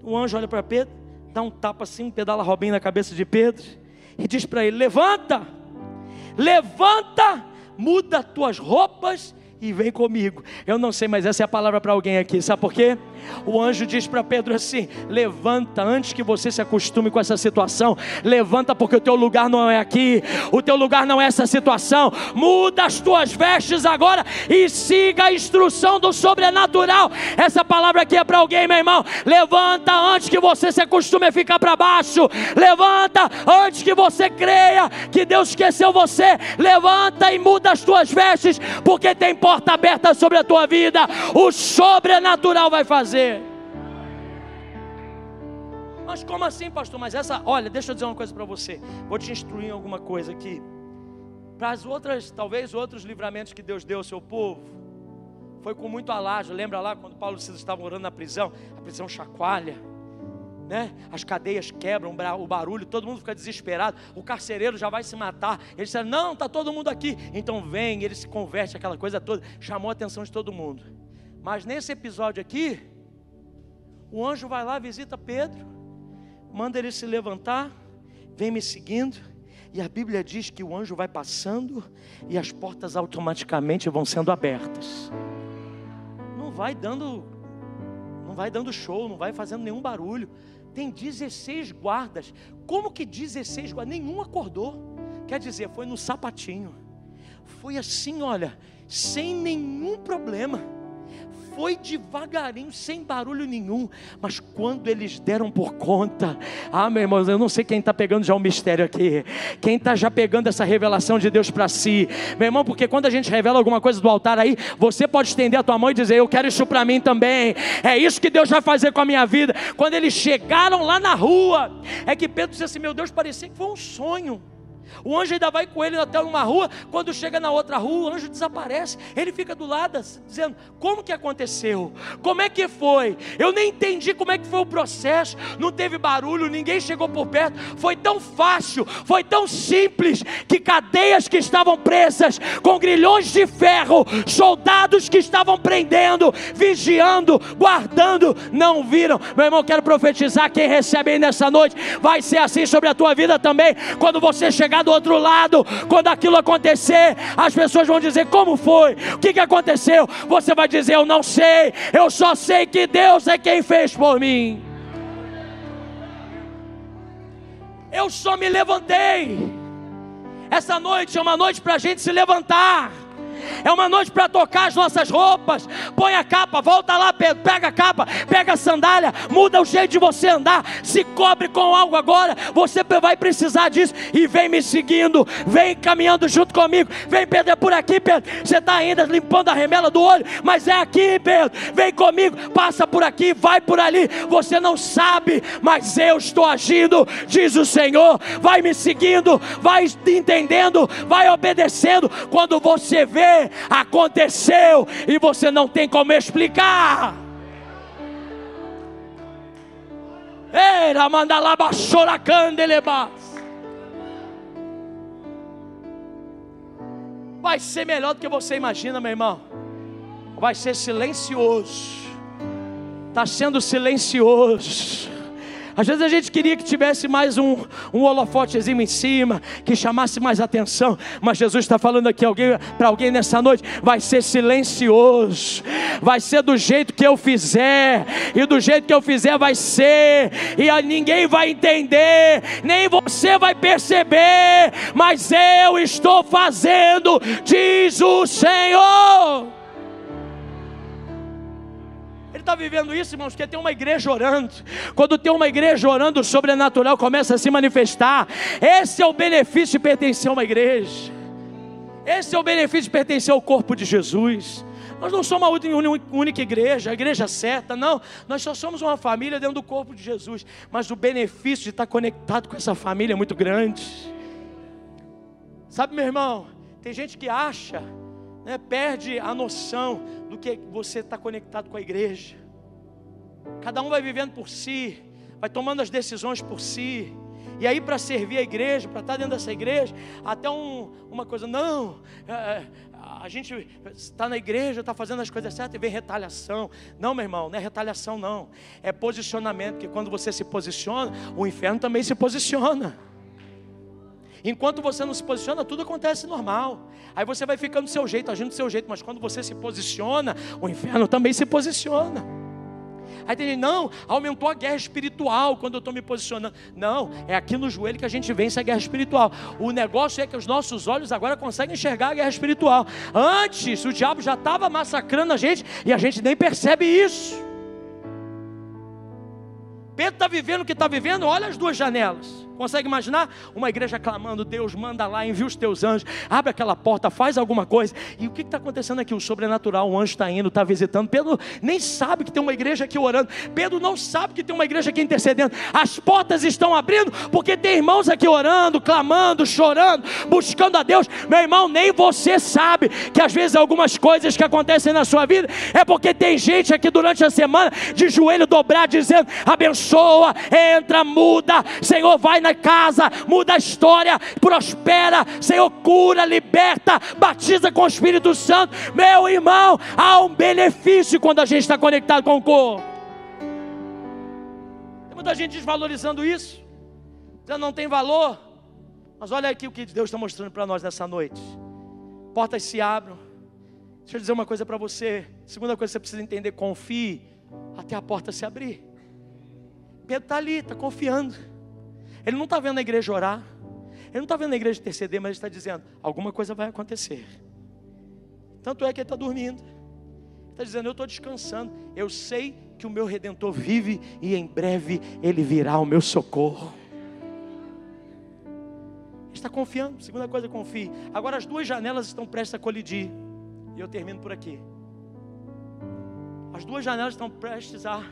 O anjo olha para Pedro, dá um tapa assim, pedala Robinho na cabeça de Pedro e diz para ele: levanta, levanta, muda tuas roupas e vem comigo. Eu não sei, mas essa é a palavra para alguém aqui. Sabe por quê? O anjo diz para Pedro assim: levanta, antes que você se acostume com essa situação. Levanta, porque o teu lugar não é aqui, o teu lugar não é essa situação. Muda as tuas vestes agora e siga a instrução do sobrenatural. Essa palavra aqui é para alguém, meu irmão. Levanta antes que você se acostume a ficar para baixo. Levanta antes que você creia que Deus esqueceu você. Levanta e muda as tuas vestes, porque tem porta aberta sobre a tua vida. O sobrenatural vai fazer. Mas como assim, pastor? Mas olha, deixa eu dizer uma coisa para você. Vou te instruir em alguma coisa aqui. Para as outras, talvez outros livramentos que Deus deu ao seu povo, foi com muito alágio. Lembra lá quando Paulo e Silas estavam orando na prisão? A prisão chacoalha, né? As cadeias quebram, o barulho, todo mundo fica desesperado. O carcereiro já vai se matar. Ele disse: não, está todo mundo aqui. Então vem, ele se converte, aquela coisa toda. Chamou a atenção de todo mundo. Mas nesse episódio aqui, o anjo vai lá, visita Pedro, manda ele se levantar, vem me seguindo, e a Bíblia diz que o anjo vai passando e as portas automaticamente vão sendo abertas. Não vai dando show, não vai fazendo nenhum barulho. Tem 16 guardas. Como que 16 guardas? Nenhum acordou. Quer dizer, foi no sapatinho. Foi assim, olha, sem nenhum problema. Foi devagarinho, sem barulho nenhum. Mas quando eles deram por conta, meu irmão, eu não sei quem está pegando já um mistério aqui, quem está já pegando essa revelação de Deus para si, meu irmão, porque quando a gente revela alguma coisa do altar aí, você pode estender a tua mão e dizer: eu quero isso para mim também, é isso que Deus vai fazer com a minha vida. Quando eles chegaram lá na rua, é que Pedro disse assim: meu Deus, parecia que foi um sonho. O anjo ainda vai com ele até uma rua. Quando chega na outra rua, o anjo desaparece. Ele fica do lado dizendo: como que aconteceu? Como é que foi? Eu nem entendi como é que foi o processo. Não teve barulho, ninguém chegou por perto. Foi tão fácil, foi tão simples, que cadeias que estavam presas com grilhões de ferro, soldados que estavam prendendo, vigiando, guardando, não viram. Meu irmão, quero profetizar: quem recebe aí nessa noite, vai ser assim sobre a tua vida também. Quando você chegar do outro lado, quando aquilo acontecer, as pessoas vão dizer: como foi? O que aconteceu? Você vai dizer: eu não sei, eu só sei que Deus é quem fez por mim. Eu só me levantei. Essa noite é uma noite para a gente se levantar. É uma noite para tocar as nossas roupas. Põe a capa, volta lá, Pedro, pega a capa, pega a sandália, muda o jeito de você andar, se cobre com algo agora. Você vai precisar disso. E vem me seguindo, vem caminhando junto comigo. Vem, Pedro, é por aqui, Pedro. Você está ainda limpando a remela do olho, mas é aqui, Pedro. Vem comigo, passa por aqui, vai por ali. Você não sabe, mas eu estou agindo, diz o Senhor. Vai me seguindo, vai entendendo, vai obedecendo. Quando você vê, aconteceu e você não tem como explicar. Era mandalaba choracandelebas. Vai ser melhor do que você imagina, meu irmão. Vai ser silencioso. Está sendo silencioso. Às vezes a gente queria que tivesse mais um holofotezinho em cima, que chamasse mais atenção, mas Jesus está falando aqui para alguém nessa noite: vai ser silencioso, vai ser do jeito que eu fizer, e do jeito que eu fizer vai ser, e ninguém vai entender, nem você vai perceber, mas eu estou fazendo, diz o Senhor. Ele está vivendo isso, irmãos, porque tem uma igreja orando. Quando tem uma igreja orando, o sobrenatural começa a se manifestar. Esse é o benefício de pertencer a uma igreja. Esse é o benefício de pertencer ao corpo de Jesus. Nós não somos uma única igreja, a igreja certa, não. Nós só somos uma família dentro do corpo de Jesus. Mas o benefício de estar conectado com essa família é muito grande. Sabe, meu irmão, tem gente que acha, perde a noção do que você está conectado com a igreja. Cada um vai vivendo por si, vai tomando as decisões por si. E aí, para servir a igreja, para estar dentro dessa igreja, até uma coisa: não, a gente está na igreja, está fazendo as coisas certas e vem retaliação. Não, meu irmão, não é retaliação não, é posicionamento. Porque quando você se posiciona, o inferno também se posiciona. Enquanto você não se posiciona, tudo acontece normal. Aí você vai ficando do seu jeito, agindo do seu jeito. Mas quando você se posiciona, o inferno também se posiciona. Aí tem gente: não, aumentou a guerra espiritual quando eu estou me posicionando. Não, é aqui no joelho que a gente vence a guerra espiritual. O negócio é que os nossos olhos agora conseguem enxergar a guerra espiritual. Antes o diabo já estava massacrando a gente e a gente nem percebe isso. Pedro está vivendo o que está vivendo. Olha as duas janelas. Consegue imaginar? Uma igreja clamando: Deus, manda lá, envia os teus anjos, abre aquela porta, faz alguma coisa. E o que está acontecendo aqui? O sobrenatural, o anjo está indo, está visitando. Pedro nem sabe que tem uma igreja aqui orando. Pedro não sabe que tem uma igreja aqui intercedendo. As portas estão abrindo porque tem irmãos aqui orando, clamando, chorando, buscando a Deus. Meu irmão, nem você sabe que às vezes algumas coisas que acontecem na sua vida é porque tem gente aqui durante a semana de joelho dobrado dizendo: abençoa, entra, muda, Senhor, vai na casa, muda a história, prospera, Senhor, cura, liberta, batiza com o Espírito Santo. Meu irmão, há um benefício quando a gente está conectado com o corpo. Tem muita gente desvalorizando isso, já não tem valor. Mas olha aqui o que Deus está mostrando para nós nessa noite. Portas se abrem. Deixa eu dizer uma coisa para você. Segunda coisa que você precisa entender: confie até a porta se abrir. Pedro está ali, está confiando. Ele não está vendo a igreja orar, ele não está vendo a igreja interceder, mas ele está dizendo: alguma coisa vai acontecer. Tanto é que ele está dormindo. Ele está dizendo: eu estou descansando, eu sei que o meu Redentor vive e em breve ele virá ao meu socorro. Ele está confiando. Segunda coisa, confie. Agora as duas janelas estão prestes a colidir, e eu termino por aqui. As duas janelas estão prestes a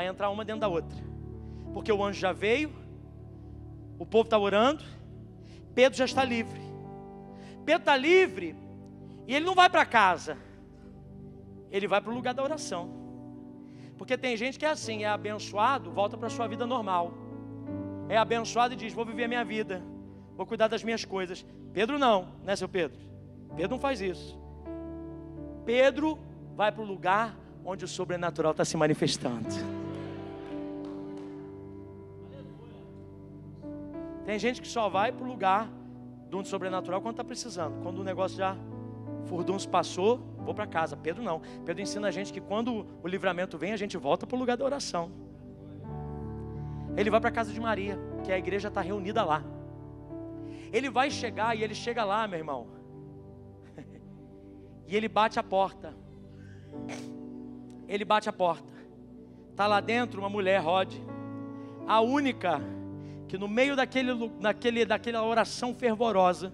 entrar uma dentro da outra. Porque o anjo já veio, o povo está orando, Pedro já está livre. Pedro está livre e ele não vai para casa, ele vai para o lugar da oração. Porque tem gente que é assim: é abençoado, volta para a sua vida normal. É abençoado e diz: vou viver a minha vida, vou cuidar das minhas coisas. Pedro não, né, seu Pedro? Pedro não faz isso. Pedro vai para o lugar onde o sobrenatural está se manifestando. Tem gente que só vai para o lugar do sobrenatural quando está precisando. Quando o negócio já, furdunço passou, vou para casa. Pedro não. Pedro ensina a gente que quando o livramento vem, a gente volta para o lugar da oração. Ele vai para a casa de Maria, que a igreja está reunida lá. Ele vai chegar, e ele chega lá, meu irmão. E ele bate a porta. Ele bate a porta. Está lá dentro uma mulher, Rod, a única que no meio daquela oração fervorosa,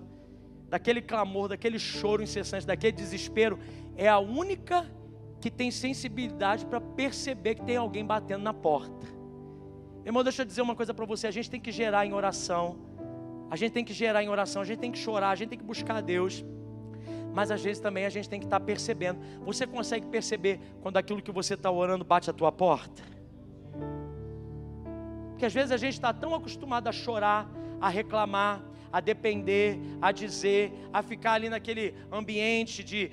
daquele clamor, daquele choro incessante, daquele desespero, é a única que tem sensibilidade para perceber que tem alguém batendo na porta. Irmão, deixa eu dizer uma coisa para você: a gente tem que gerar em oração, a gente tem que gerar em oração, a gente tem que chorar, a gente tem que buscar a Deus. Mas às vezes também a gente tem que estar percebendo. Você consegue perceber quando aquilo que você está orando bate a tua porta? Porque às vezes a gente está tão acostumado a chorar, a reclamar, a depender, a dizer, a ficar ali naquele ambiente de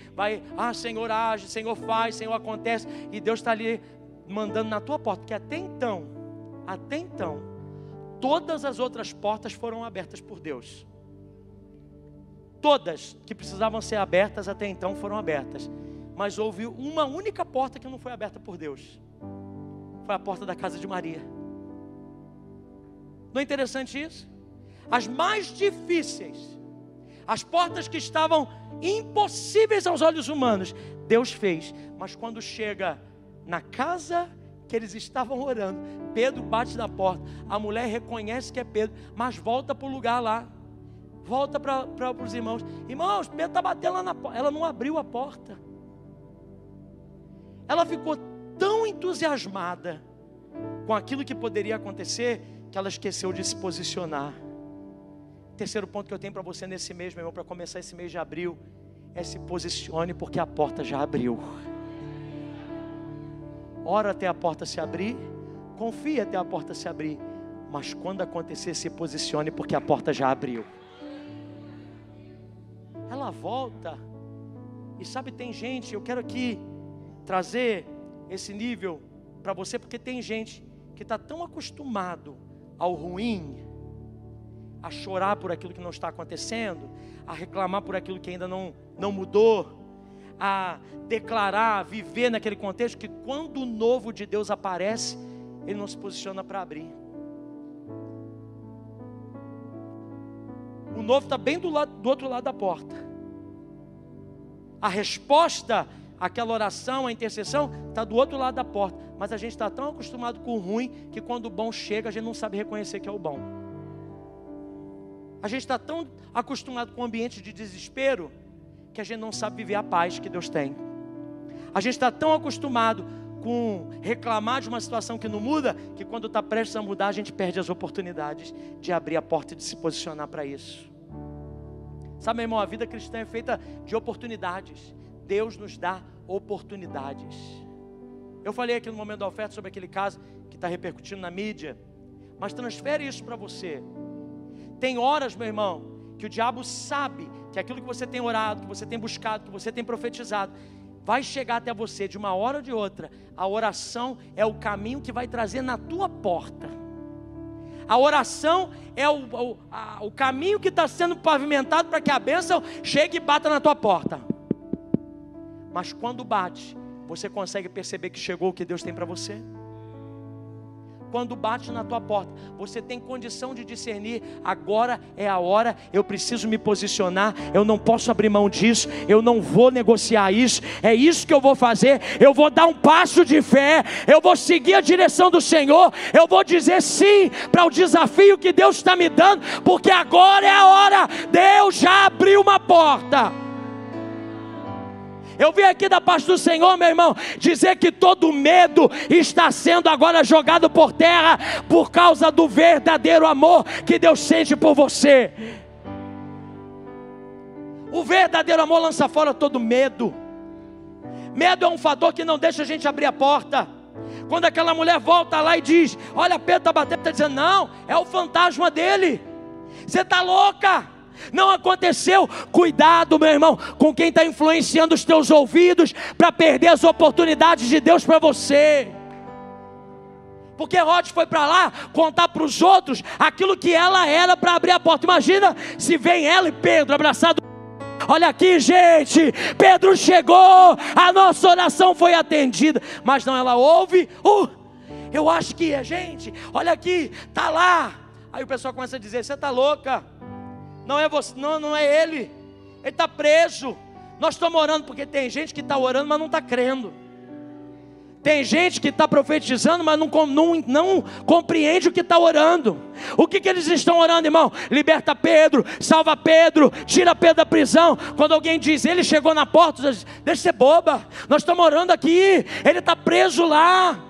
Senhor age, Senhor faz, Senhor acontece, e Deus está ali mandando na tua porta, porque até então, todas as outras portas foram abertas por Deus. Todas que precisavam ser abertas até então foram abertas. Mas houve uma única porta que não foi aberta por Deus. Foi a porta da casa de Maria. Não é interessante isso? As mais difíceis, as portas que estavam impossíveis aos olhos humanos, Deus fez. Mas quando chega na casa que eles estavam orando, Pedro bate na porta. A mulher reconhece que é Pedro, mas volta para o lugar lá. Volta para os irmãos. Irmãos, Pedro está batendo lá na porta. Ela não abriu a porta. Ela ficou tão entusiasmada com aquilo que poderia acontecer, que ela esqueceu de se posicionar. Terceiro ponto que eu tenho para você nesse mês, meu irmão, para começar esse mês de abril, é: se posicione, porque a porta já abriu. Ora até a porta se abrir, confie até a porta se abrir, mas quando acontecer, se posicione, porque a porta já abriu. Ela volta, e sabe, tem gente, eu quero aqui trazer esse nível para você, porque tem gente que está tão acostumado ao ruim, a chorar por aquilo que não está acontecendo, a reclamar por aquilo que ainda não mudou, a declarar, a viver naquele contexto, que quando o novo de Deus aparece, ele não se posiciona para abrir. O novo está bem do outro lado da porta. A resposta àquela oração, a intercessão, está do outro lado da porta. Mas a gente está tão acostumado com o ruim, que quando o bom chega, a gente não sabe reconhecer que é o bom. A gente está tão acostumado com o ambiente de desespero, que a gente não sabe viver a paz que Deus tem. A gente está tão acostumado com reclamar de uma situação que não muda, que quando está prestes a mudar, a gente perde as oportunidades de abrir a porta e de se posicionar para isso. Sabe, meu irmão, a vida cristã é feita de oportunidades. Deus nos dá oportunidades. Eu falei aqui no momento da oferta sobre aquele caso que está repercutindo na mídia, mas transfere isso para você. Tem horas, meu irmão, que o diabo sabe que aquilo que você tem orado, que você tem buscado, que você tem profetizado, vai chegar até você de uma hora ou de outra. A oração é o caminho que vai trazer na tua porta. A oração é o caminho que está sendo pavimentado para que a bênção chegue e bata na tua porta. Mas quando bate, você consegue perceber que chegou o que Deus tem para você? Quando bate na tua porta, você tem condição de discernir: agora é a hora, eu preciso me posicionar, eu não posso abrir mão disso, eu não vou negociar isso, é isso que eu vou fazer, eu vou dar um passo de fé, eu vou seguir a direção do Senhor, eu vou dizer sim para o desafio que Deus está me dando, porque agora é a hora. Deus já abriu uma porta. Eu vim aqui da parte do Senhor, meu irmão, dizer que todo medo está sendo agora jogado por terra, por causa do verdadeiro amor que Deus sente por você. O verdadeiro amor lança fora todo medo. Medo é um fator que não deixa a gente abrir a porta. Quando aquela mulher volta lá e diz: olha, Pedro está batendo, está dizendo: não, é o fantasma dele. Você está louca. Não aconteceu. Cuidado, meu irmão, com quem está influenciando os teus ouvidos para perder as oportunidades de Deus para você. Porque Rod foi para lá contar para os outros aquilo que ela era para abrir a porta. Imagina se vem ela e Pedro abraçado. Olha aqui, gente, Pedro chegou, a nossa oração foi atendida. Mas não, ela ouve: eu acho que é, gente, olha aqui, está lá. Aí o pessoal começa a dizer: você está louca. Não é você, não é ele está preso. Nós estamos orando, porque tem gente que está orando, mas não está crendo. Tem gente que está profetizando, mas não compreende o que está orando. O que eles estão orando, irmão? Liberta Pedro, salva Pedro, tira Pedro da prisão. Quando alguém diz: ele chegou na porta, deixa de ser boba, nós estamos orando aqui, ele está preso lá.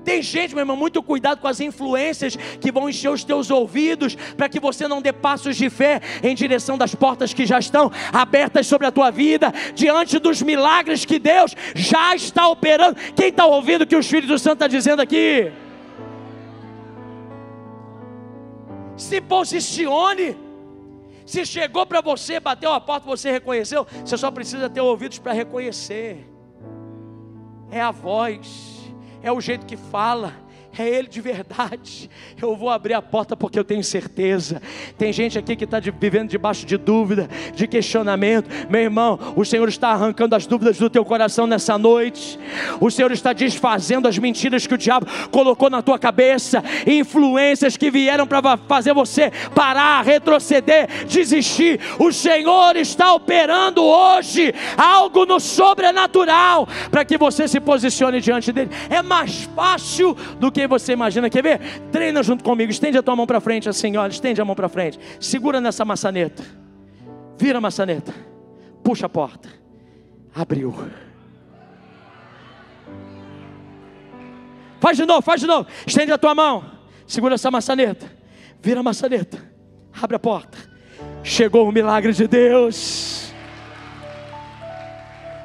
Tem gente, meu irmão, muito cuidado com as influências que vão encher os teus ouvidos, para que você não dê passos de fé em direção das portas que já estão abertas sobre a tua vida, diante dos milagres que Deus já está operando. Quem está ouvindo o que o Espírito Santo está dizendo aqui? Se posicione. Se chegou para você, bateu a porta, você reconheceu, você só precisa ter ouvidos para reconhecer. É a voz. é o jeito que fala, é Ele de verdade. Eu vou abrir a porta porque eu tenho certeza. Tem gente aqui que está vivendo debaixo de dúvida, de questionamento. Meu irmão, o Senhor está arrancando as dúvidas do teu coração nessa noite. O Senhor está desfazendo as mentiras que o diabo colocou na tua cabeça, influências que vieram para fazer você parar, retroceder, desistir. O Senhor está operando hoje algo no sobrenatural, para que você se posicione diante dele. É mais fácil do que você imagina. Quer ver? Treina junto comigo. Estende a tua mão para frente assim, olha. Estende a mão para frente. Segura nessa maçaneta. Vira a maçaneta. Puxa a porta. Abriu. Faz de novo, faz de novo. Estende a tua mão. Segura essa maçaneta. Vira a maçaneta. Abre a porta. Chegou o milagre de Deus.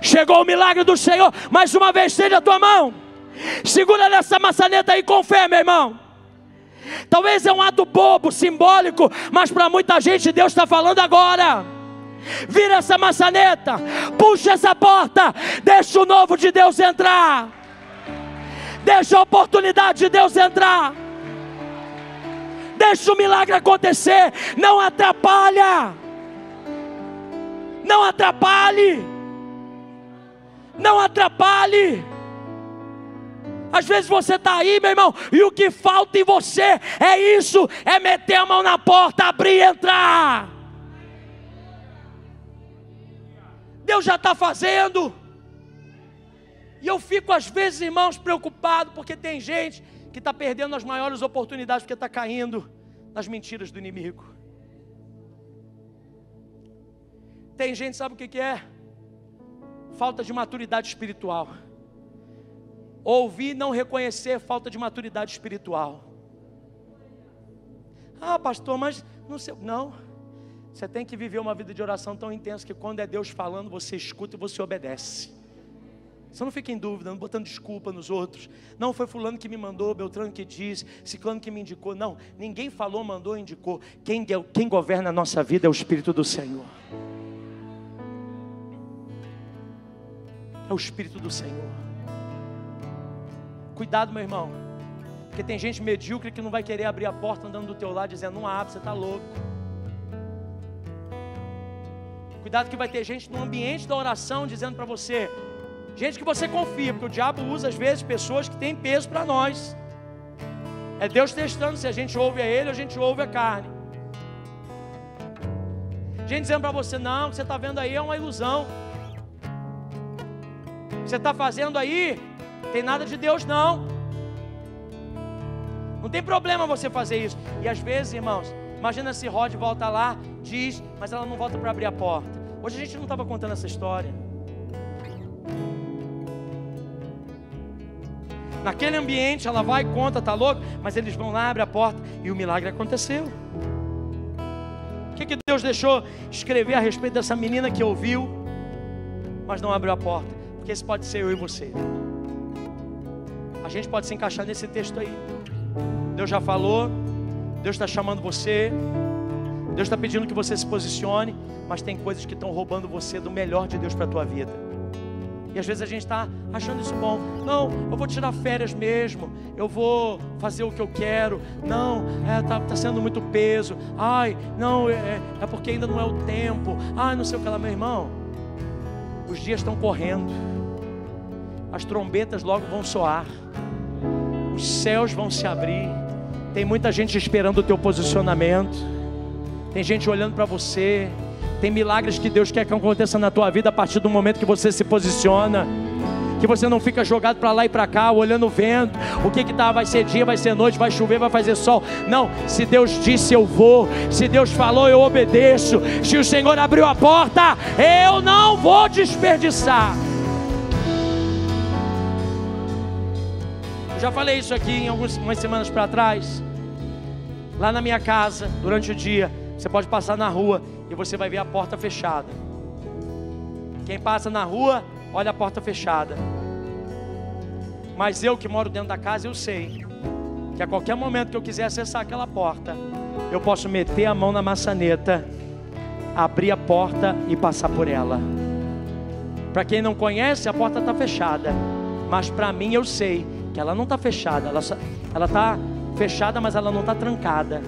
Chegou o milagre do Senhor. Mais uma vez, estende a tua mão. Segura nessa maçaneta aí com fé, meu irmão. Talvez é um ato bobo, simbólico, mas para muita gente Deus está falando agora. Vira essa maçaneta, puxa essa porta, deixa o novo de Deus entrar, deixa a oportunidade de Deus entrar, deixa o milagre acontecer. Não atrapalha, não atrapalhe, não atrapalhe. Às vezes você está aí, meu irmão, e o que falta em você é isso, é meter a mão na porta, abrir e entrar. Deus já está fazendo. E eu fico às vezes, irmãos, preocupado, porque tem gente que está perdendo as maiores oportunidades, porque está caindo nas mentiras do inimigo. Tem gente, sabe o que é? Falta de maturidade espiritual. Ouvir e não reconhecer falta de maturidade espiritual. Ah, pastor, mas não sei. Não, você tem que viver uma vida de oração tão intensa que quando é Deus falando, você escuta e você obedece. Você não fica em dúvida, não botando desculpa nos outros. Não foi fulano que me mandou, Beltrano que disse, ciclano que me indicou. Não, ninguém falou, mandou, indicou. Quem governa a nossa vida é o Espírito do Senhor. É o Espírito do Senhor. Cuidado, meu irmão, porque tem gente medíocre que não vai querer abrir a porta andando do teu lado, dizendo, não abre, você está louco. Cuidado que vai ter gente no ambiente da oração dizendo para você, gente que você confia, porque o diabo usa às vezes pessoas que têm peso para nós. É Deus testando se a gente ouve a ele ou a gente ouve a carne. Gente dizendo para você, não, o que você está vendo aí é uma ilusão. O que você está fazendo aí tem nada de Deus não. Não tem problema você fazer isso. E às vezes, irmãos, imagina se Rod volta lá, diz, mas ela não volta para abrir a porta. Hoje a gente não estava contando essa história. Naquele ambiente ela vai, conta, tá louco, mas eles vão lá, abre a porta e o milagre aconteceu. O que Deus deixou escrever a respeito dessa menina que ouviu, mas não abriu a porta? Porque esse pode ser eu e você. A gente pode se encaixar nesse texto aí. Deus já falou, Deus está chamando você, Deus está pedindo que você se posicione, mas tem coisas que estão roubando você do melhor de Deus para a tua vida. E às vezes a gente está achando isso bom. Não, eu vou tirar férias mesmo, eu vou fazer o que eu quero. Não, tá sendo muito peso. Ai, não, é porque ainda não é o tempo. Ai, não sei o que lá, meu irmão. Os dias estão correndo, as trombetas logo vão soar, os céus vão se abrir. Tem muita gente esperando o teu posicionamento. Tem gente olhando para você. Tem milagres que Deus quer que aconteça na tua vida a partir do momento que você se posiciona. Que você não fica jogado para lá e para cá, olhando o vento. O que tá, vai ser dia, vai ser noite, vai chover, vai fazer sol. Não, se Deus disse eu vou. Se Deus falou eu obedeço. Se o Senhor abriu a porta, eu não vou desperdiçar. Já falei isso aqui em algumas semanas para trás. Lá na minha casa, durante o dia, você pode passar na rua e você vai ver a porta fechada. Quem passa na rua, olha a porta fechada. Mas eu que moro dentro da casa, eu sei que a qualquer momento que eu quiser acessar aquela porta, eu posso meter a mão na maçaneta, abrir a porta e passar por ela. Para quem não conhece, a porta está fechada. Mas para mim eu sei que ela não está fechada, ela está fechada, mas ela não está trancada.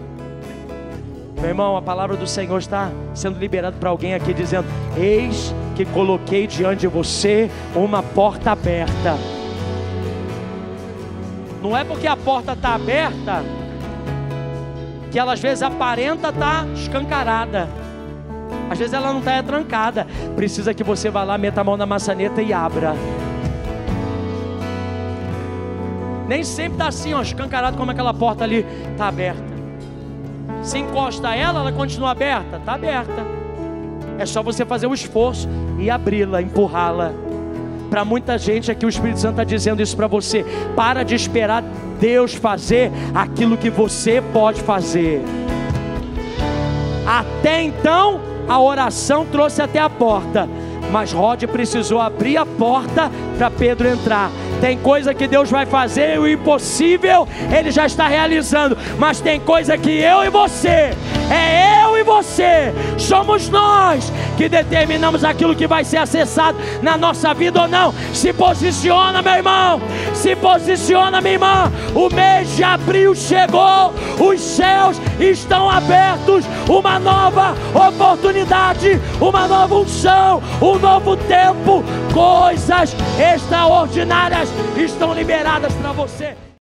Meu irmão, a palavra do Senhor está sendo liberada para alguém aqui, dizendo: eis que coloquei diante de você uma porta aberta. Não é porque a porta está aberta que ela às vezes aparenta estar escancarada. Às vezes ela não está trancada. Precisa que você vá lá, meta a mão na maçaneta e abra. Nem sempre está assim, ó, escancarado, como aquela porta ali está aberta. Se encosta ela, ela continua aberta? Está aberta. É só você fazer o esforço e abri-la, empurrá-la. Para muita gente aqui o Espírito Santo está dizendo isso para você. Para de esperar Deus fazer aquilo que você pode fazer. Até então a oração trouxe até a porta, mas Rod precisou abrir a porta para Pedro entrar. Tem coisa que Deus vai fazer, o impossível Ele já está realizando. Mas tem coisa que eu e você, somos nós que determinamos aquilo que vai ser acessado na nossa vida ou não. Se posiciona, meu irmão, se posiciona, minha irmã. O mês de abril chegou, os céus estão abertos. Uma nova oportunidade, uma nova unção, um novo tempo. Coisas extraordinárias estão liberadas para você.